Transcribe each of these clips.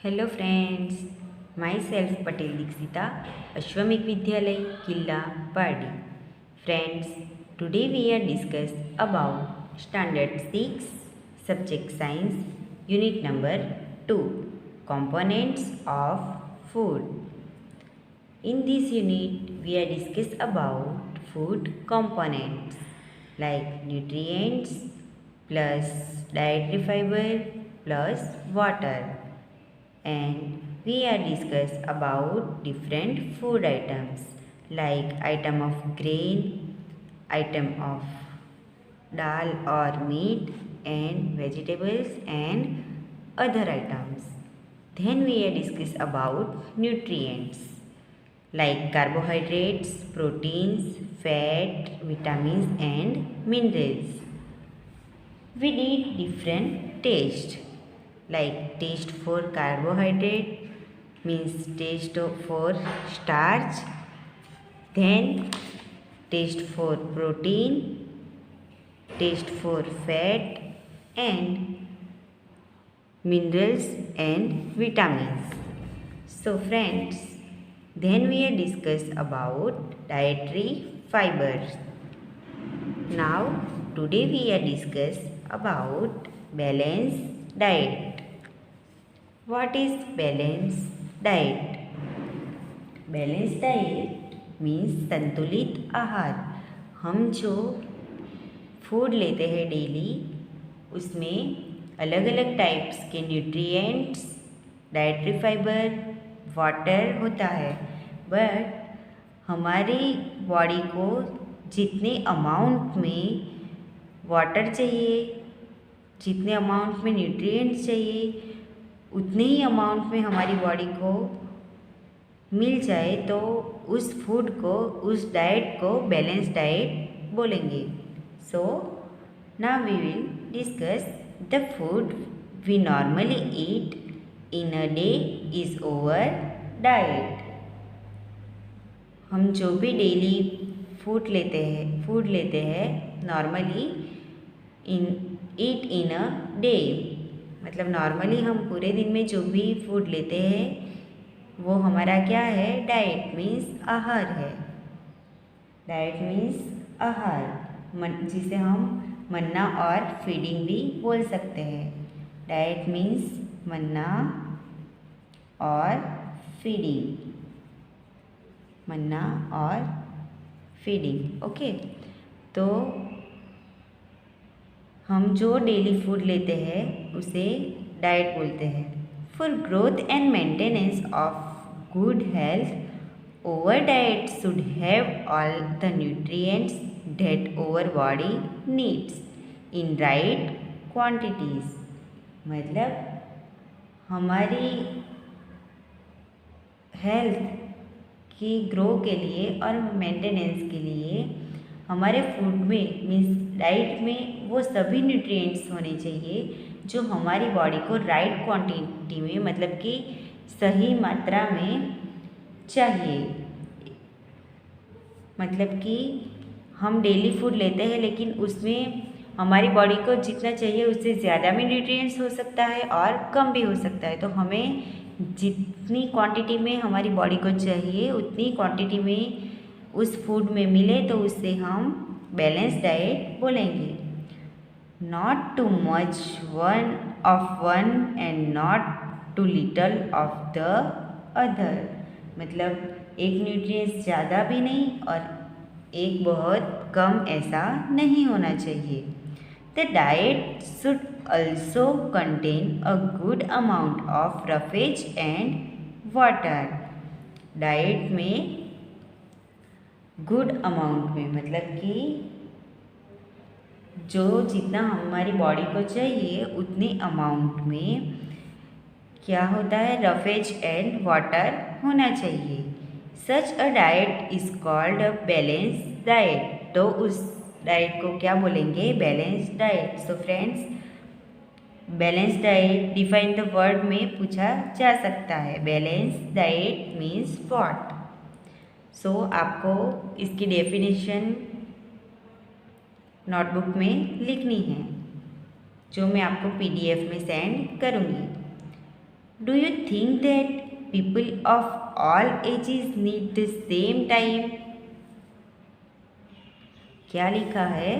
Hello friends, myself Patel Dixita, Ashwamik Vidyalay, Killa, Pardi. Friends, today we are discuss about Standard 6, Subject Science, Unit number 2, Components of Food. In this unit, we are discuss about food components like nutrients plus dietary fiber plus water, and we are discuss about different food items like item of grain, item of dal or meat and vegetables and other items. Then we are discuss about nutrients like carbohydrates, proteins, fat, vitamins and minerals. We need different taste like taste for carbohydrate means taste for starch, then taste for protein, taste for fat and minerals and vitamins. So friends, then we are discuss about dietary fibers. Now today we are discuss about balanced diet. What is balanced diet? Balanced diet means संतुलित आहार. हम जो food लेते हैं daily उसमें अलग अलग types के न्यूट्रिएंट्स, डाइटरी फाइबर, वाटर होता है. बट हमारी बॉडी को जितने अमाउंट में वाटर चाहिए, जितने अमाउंट में न्यूट्रिएंट्स चाहिए, उतने ही अमाउंट में हमारी बॉडी को मिल जाए तो उस फूड को, उस डाइट को बैलेंस डाइट बोलेंगे. So now we will discuss the food we normally eat in a day is over diet. हम जो भी डेली फूड लेते हैं normally eat in a day, मतलब नॉर्मली हम पूरे दिन में जो भी फूड लेते हैं वो हमारा क्या है? डाइट मीन्स आहार है. डाइट मीन्स आहार, जिसे हम मन्ना और फीडिंग भी बोल सकते हैं. डाइट मीन्स मन्ना और फीडिंग, मन्ना और फीडिंग. ओके, तो हम जो डेली फूड लेते हैं उसे डाइट बोलते हैं. For growth and maintenance of good health, over diet should have all the nutrients that over body needs in right quantities. मतलब हमारी हेल्थ की ग्रो के लिए और मेंटेनेंस के लिए हमारे फूड में मीन्स डाइट में वो सभी न्यूट्रिएंट्स होने चाहिए जो हमारी बॉडी को राइट क्वांटिटी में, मतलब कि सही मात्रा में चाहिए. मतलब कि हम डेली फूड लेते हैं लेकिन उसमें हमारी बॉडी को जितना चाहिए उससे ज़्यादा भी न्यूट्रिएंट्स हो सकता है और कम भी हो सकता है. तो हमें जितनी क्वांटिटी में हमारी बॉडी को चाहिए उतनी क्वांटिटी में उस फूड में मिले तो उससे हम बैलेंस डाइट बोलेंगे. Not too much one and not too little of the other. मतलब एक न्यूट्रिएंट्स ज़्यादा भी नहीं और एक बहुत कम, ऐसा नहीं होना चाहिए. The diet should also contain a good amount of roughage and water. Diet में गुड अमाउंट में मतलब कि जो जितना हमारी बॉडी को चाहिए उतने अमाउंट में क्या होता है? रफेज एंड वाटर होना चाहिए. Such a diet is called a balance diet. तो उस डाइट को क्या बोलेंगे? Balance diet. So friends, balance diet define the word में पूछा जा सकता है. Balance diet means what? So आपको इसकी डेफिनेशन नोटबुक में लिखनी है जो मैं आपको PDF में सेंड करूँगी. Do you think that people of all ages need the same time? क्या लिखा है?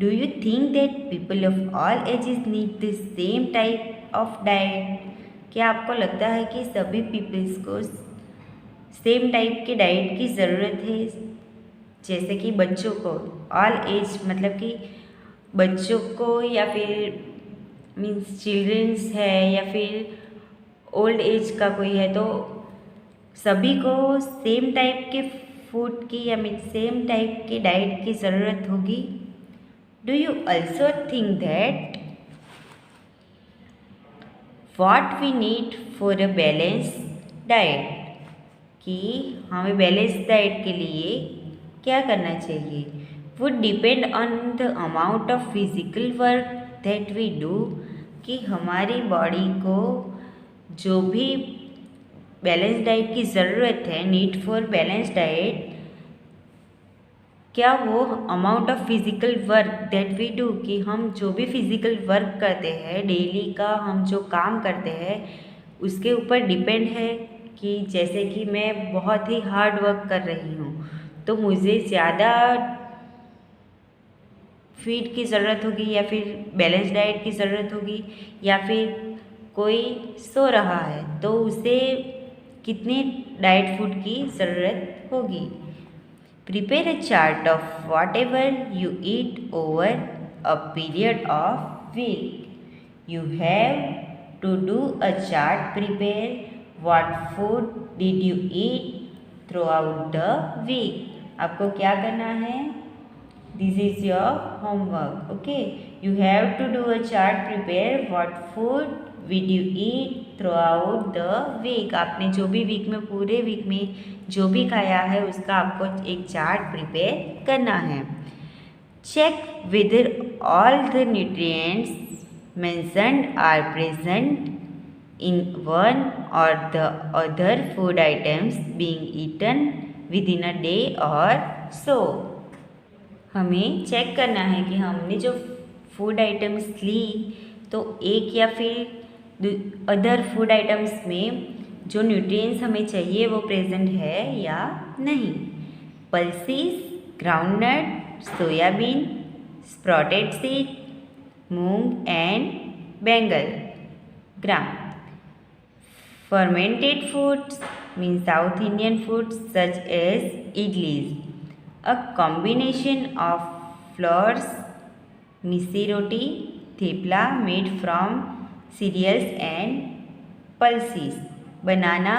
Do you think that people of all ages need the same type of diet? क्या आपको लगता है कि सभी पीपल्स को सेम टाइप के डाइट की ज़रूरत है? जैसे कि बच्चों को, ऑल एज मतलब कि बच्चों को, या फिर मीन्स चिल्ड्रंस है, या फिर ओल्ड एज का कोई है, तो सभी को सेम टाइप के फूड की या मीन सेम टाइप की डाइट की ज़रूरत होगी? Do you also think that what we need for a balance diet? कि हमें बैलेंस डाइट के लिए क्या करना चाहिए? Would depend on the amount of physical work that we do, कि हमारी बॉडी को जो भी बैलेंस डाइट की ज़रूरत है, नीड फॉर बैलेंस डाइट, क्या वो amount of physical work that we do, कि हम जो भी फिज़िकल वर्क करते हैं डेली का, हम जो काम करते हैं उसके ऊपर डिपेंड है। कि जैसे कि मैं बहुत ही हार्ड वर्क कर रही हूँ तो मुझे ज़्यादा फीड की ज़रूरत होगी, या फिर बैलेंस डाइट की ज़रूरत होगी, या फिर कोई सो रहा है तो उसे कितने डाइट फूड की ज़रूरत होगी? Prepare a chart of whatever you eat over a period of week. You have to do a chart. Prepare what food did you eat throughout the week. आपको क्या करना है? This is your homework. Okay. You have to do a chart. Prepare what food did you eat throughout the week. आपने जो भी week में, पूरे week में जो भी खाया है उसका आपको एक चार्ट प्रिपेयर करना है। Check whether all the nutrients mentioned are present in one or the other food items being eaten within a day or so. हमें चेक करना है कि हमने जो फूड आइटम्स ली तो एक या फिर अदर फूड आइटम्स में जो न्यूट्रिएंट्स हमें चाहिए वो प्रेजेंट है या नहीं। Pulses, groundnut, soybean, sprouted seed, moong and Bengal gram. Fermented foods mean South Indian foods such as idlis, a combination of flours, misi roti, thepla made from cereals and pulses, banana,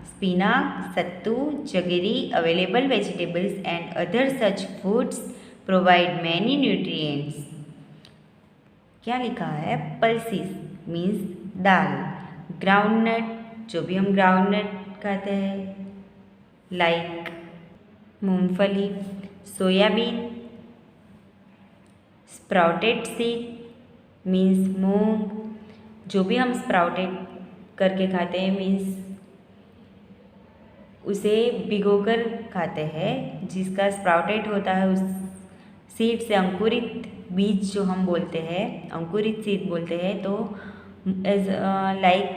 spinach, sattu, jaggery, available vegetables and other such foods provide many nutrients. क्या लिखा है? पल्सीज means दाल, groundnut जो भी हम groundnut खाते हैं like मूंगफली, soybean, sprouted seed means मूंग जो भी हम स्प्राउटेड करके खाते हैं, मीन्स उसे भिगोकर खाते हैं, जिसका स्प्राउटेड होता है उस सीड से अंकुरित बीज जो हम बोलते हैं, अंकुरित सीड बोलते हैं। तो एज लाइक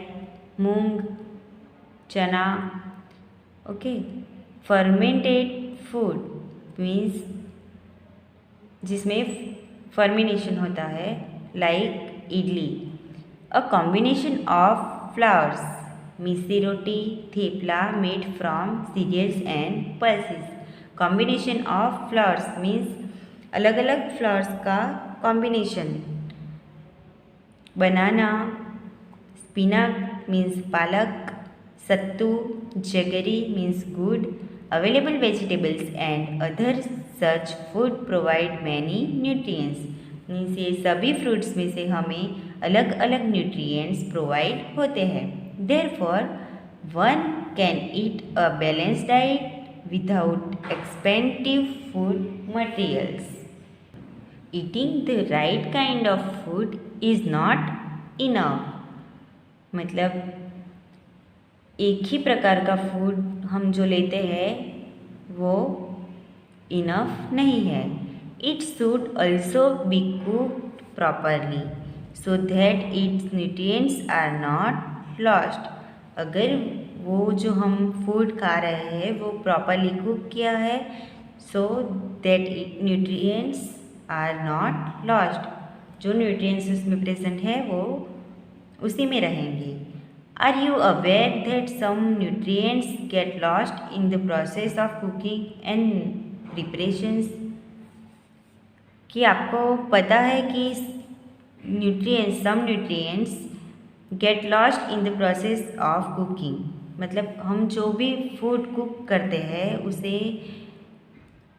मूंग, चना। ओके। फर्मेंटेड फूड मीन्स जिसमें फर्मिनेशन होता है like idli. A combination of flours, missi roti, thepla made from cereals and pulses. Combination of flours means अलग अलग फ्लावर्स का combination. Banana, spinach means palak, sattu, jaggery means gur, available vegetables and other such food provide many nutrients means ये सभी fruits में से हमें अलग अलग न्यूट्रिएंट्स प्रोवाइड होते हैं। Therefore one can eat a balance diet without expensive food materials. Eating the right kind of food is not enough. मतलब एक ही प्रकार का फूड हम जो लेते हैं वो इनफ नहीं है। It should also be cooked properly so that it's nutrients are not lost. अगर वो जो हम फूड खा रहे हैं वो प्रॉपरली कुक किया है, so that nutrients are not lost. जो न्यूट्रिएंट्स उसमें प्रेजेंट है वो उसी में रहेंगे। Are you aware that some nutrients get lost in the process of cooking and preparations? कि आपको पता है कि some nutrients get lost in the process of cooking, मतलब हम जो भी फूड कुक करते हैं उसे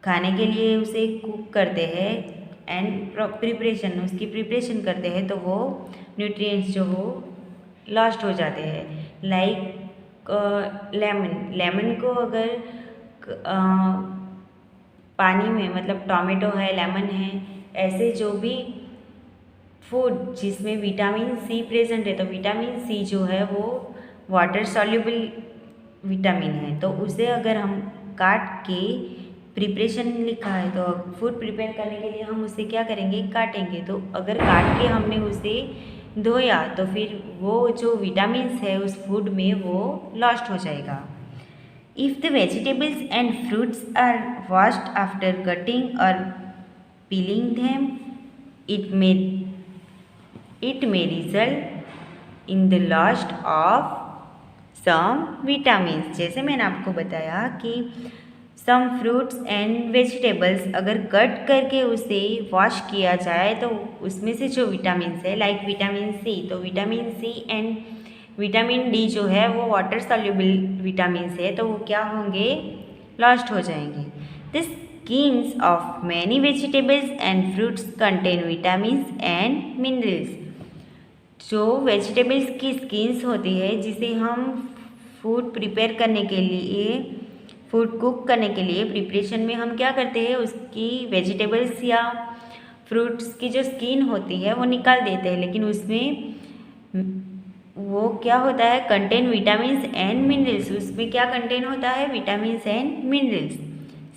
खाने के लिए उसे कुक करते हैं एंड प्रिपरेशन उसकी प्रिपरेशन करते हैं तो वो न्यूट्रिएंट्स जो हो लॉस्ट हो जाते हैं। लाइक लेमन को अगर पानी में, मतलब टोमेटो है, लेमन है, ऐसे जो भी फूड जिसमें विटामिन सी प्रेजेंट है, तो विटामिन सी जो है वो वाटर सॉल्युबल विटामिन है, तो उसे अगर हम काट के प्रिपरेशन लिखा है तो फूड प्रिपेयर करने के लिए हम उसे क्या करेंगे, काटेंगे। तो अगर काट के हमने उसे धोया तो फिर वो जो विटामिन्स है उस फूड में वो लॉस्ट हो जाएगा। If the vegetables and fruits are washed after cutting or peeling them, it may result in the loss of some vitamins। जैसे मैंने आपको बताया कि some fruits and vegetables अगर कट करके उसे वॉश किया जाए तो उसमें से जो विटामिन है, लाइक विटामिन सी, तो vitamin C and vitamin D जो है वो वाटर सॉल्युबल विटामिन है, तो वो क्या होंगे, लॉस्ट हो जाएंगे। The skins of many vegetables and fruits contain vitamin and minerals. जो वेजिटेबल्स की स्किन्स होती है जिसे हम फूड प्रिपेयर करने के लिए, फूड कुक करने के लिए प्रिपरेशन में हम क्या करते हैं, उसकी वेजिटेबल्स या फ्रूट्स की जो स्किन होती है वो निकाल देते हैं, लेकिन उसमें वो क्या होता है, कंटेन विटामिन्स एंड मिनरल्स। उसमें क्या कंटेन होता है, vitamins and minerals.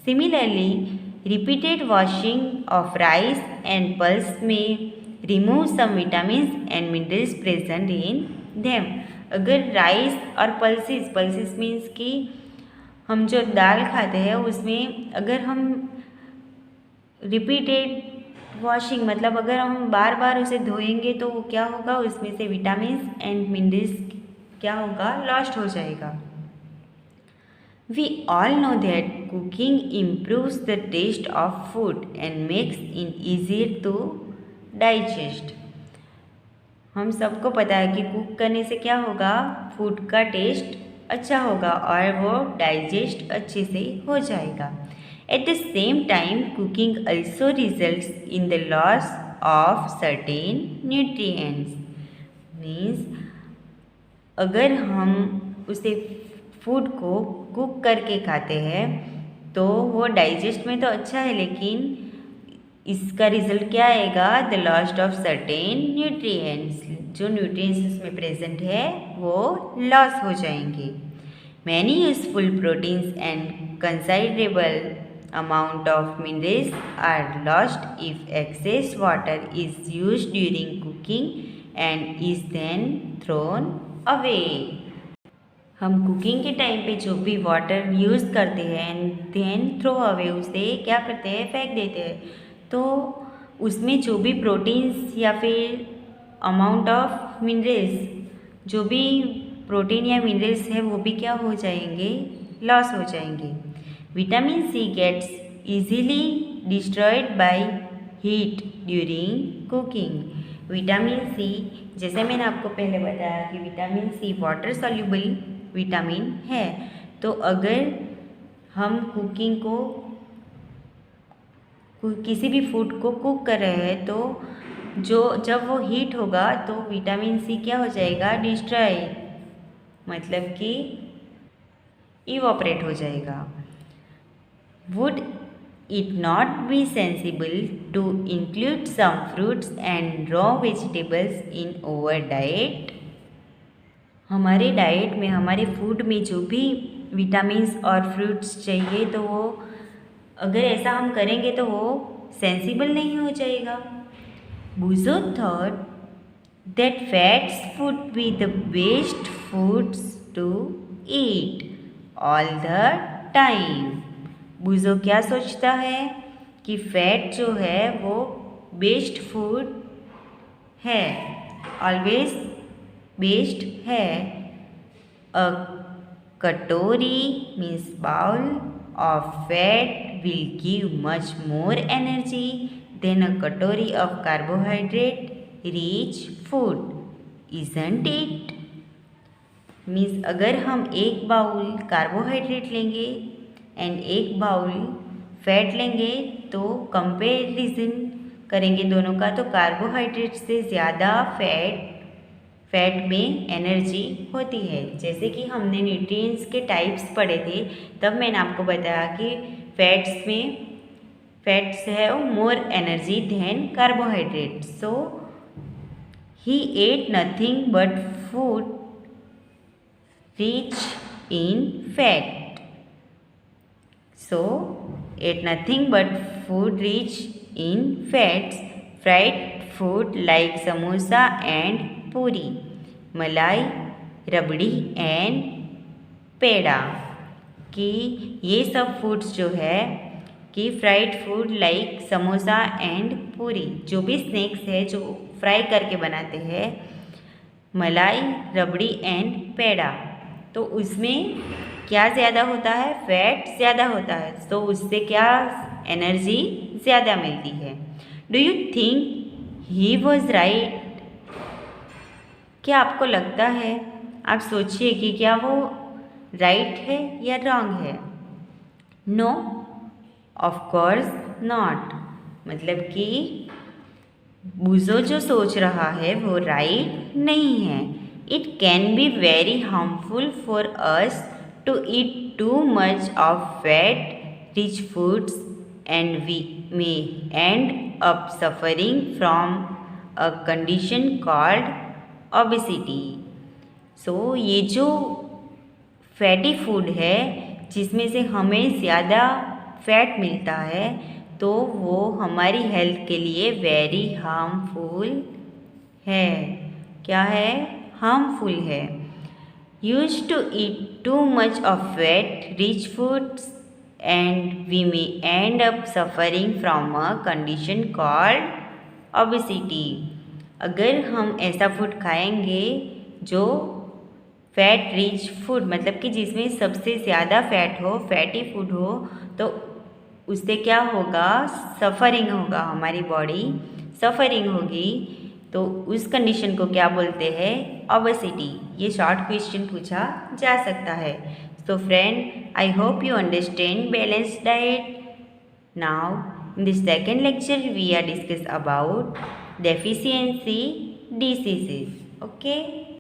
Similarly repeated washing of rice and pulse में remove some vitamins and minerals present in them. अगर राइस और पल्सेस मीन्स कि हम जो दाल खाते हैं उसमें अगर हम रिपीटेड वॉशिंग, मतलब अगर हम बार बार उसे धोएंगे तो वो क्या होगा, उसमें से विटामिन्स एंड मिनरल्स क्या होगा, लॉस्ट हो जाएगा। We all know that cooking improves the taste of food and makes in easier to digest. हम सबको पता है कि कुक करने से क्या होगा, फूड का टेस्ट अच्छा होगा और वो डाइजेस्ट अच्छे से हो जाएगा। At the same time, cooking also results in the loss of certain nutrients. Means अगर हम उसे फूड को कुक करके खाते हैं तो वो डाइजेस्ट में तो अच्छा है, लेकिन इसका रिजल्ट क्या आएगा, the loss of certain nutrients. जो न्यूट्रिएंट्स उसमें प्रेजेंट है वो लॉस हो जाएंगे। Many useful proteins and considerable amount of minerals are lost if excess water is used during cooking and is then thrown away। हम cooking के time पे जो भी वाटर यूज़ करते हैं एंड देन थ्रो अवे, उसे क्या करते हैं, फेंक देते हैं, तो उसमें जो भी प्रोटीन्स या फिर अमाउंट ऑफ मिनरल्स, जो भी प्रोटीन या मिनरल्स है वो भी क्या हो जाएंगे, लॉस हो जाएंगे। Vitamin C gets easily destroyed by heat during cooking। Vitamin C, जैसे मैंने आपको पहले बताया कि vitamin C water soluble vitamin है, तो अगर हम कुकिंग को, किसी भी फूड को कुक कर रहे हैं तो जब वो हीट होगा तो विटामिन सी क्या हो जाएगा, डिस्ट्रॉय, मतलब कि इवॉपरेट हो जाएगा। Would it not be sensible to include some fruits and raw vegetables in our diet? हमारे डाइट में, हमारे फूड में जो भी विटामिन्स और फ्रूट्स चाहिए तो वो, अगर ऐसा हम करेंगे तो वो सेंसिबल नहीं हो जाएगा। Buzo thought that fats would be the best foods to eat all the time. बुजो क्या सोचता है कि फैट जो है वो बेस्ट फूड है, ऑलवेज बेस्ट है. A katori means bowl of fat will give much more energy than a कटोरी of carbohydrate rich food, isn't it? Means अगर हम एक बाउल कार्बोहाइड्रेट लेंगे एंड एक बाउल फैट लेंगे तो कंपेरिजन करेंगे दोनों का, तो कार्बोहाइड्रेट से ज़्यादा फैट में एनर्जी होती है. जैसे कि हमने न्यूट्रिएंट्स के टाइप्स पढ़े थे, तब मैंने आपको बताया कि fats have more energy than carbohydrate. So he ate nothing but food rich in fat. So ate nothing but food rich in fats. Fried food like samosa and puri, malai, rabri and पेड़ा. कि ये सब फूड्स जो है कि fried food like samosa and पूरी, जो भी snacks है जो फ्राई करके बनाते हैं, मलाई, रबड़ी एंड पेड़ा, तो उसमें क्या ज़्यादा होता है? फैट ज़्यादा होता है. तो उससे क्या एनर्जी ज़्यादा मिलती है. Do you think he was right? क्या आपको लगता है, आप सोचिए कि क्या वो राइट है या रॉन्ग है? No, of course not. मतलब कि बुजो जो सोच रहा है वो राइट नहीं है. It can be very harmful for us to eat too much of fat rich foods and we may end up suffering from a condition called obesity. So ये जो फैटी फूड है जिसमें से हमें ज़्यादा फैट मिलता है, तो वो हमारी हेल्थ के लिए वेरी हार्मफुल है. क्या है? हार्मफुल है. Used to eat too much of fat rich foods and we may end up suffering from a condition called obesity. अगर हम ऐसा फूड खाएंगे जो फैट रिच फूड, मतलब कि जिसमें सबसे ज़्यादा फैट हो, फैटी फूड हो, तो उससे क्या होगा? सफ़रिंग होगा, हमारी बॉडी सफ़रिंग होगी. तो उस कंडीशन को क्या बोलते हैं? ओबेसिटी. ये शॉर्ट क्वेश्चन पूछा जा सकता है. So friend, I hope you understand balanced diet. Now in the second lecture we are discuss about deficiency diseases. Okay.